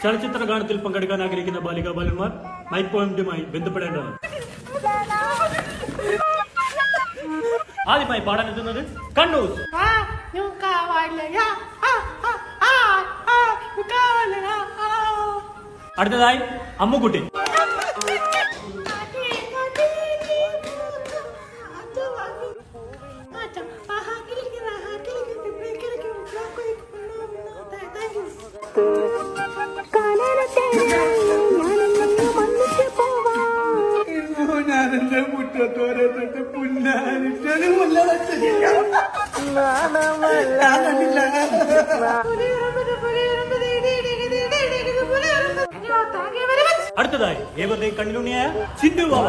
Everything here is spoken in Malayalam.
ചലച്ചിത്ര ഗാനത്തിൽ പങ്കെടുക്കാൻ ആഗ്രഹിക്കുന്ന ബാലികാ ബാലന്മാർ മൈക്ക് പോയിന്റുമായി ബന്ധപ്പെടേണ്ടതാണ്. ആദ്യമായി പാടാനെത്തുന്നത് കണ്ണൂർ. അടുത്തതായി അമ്മുക്കുട്ടി. ഞാനെന്റെ മുറ്റത്തോരെ അടുത്തതായി ഏവരുടെയും കണ്ണിലുണ്ണിയായ ചിന്നു ബാബ.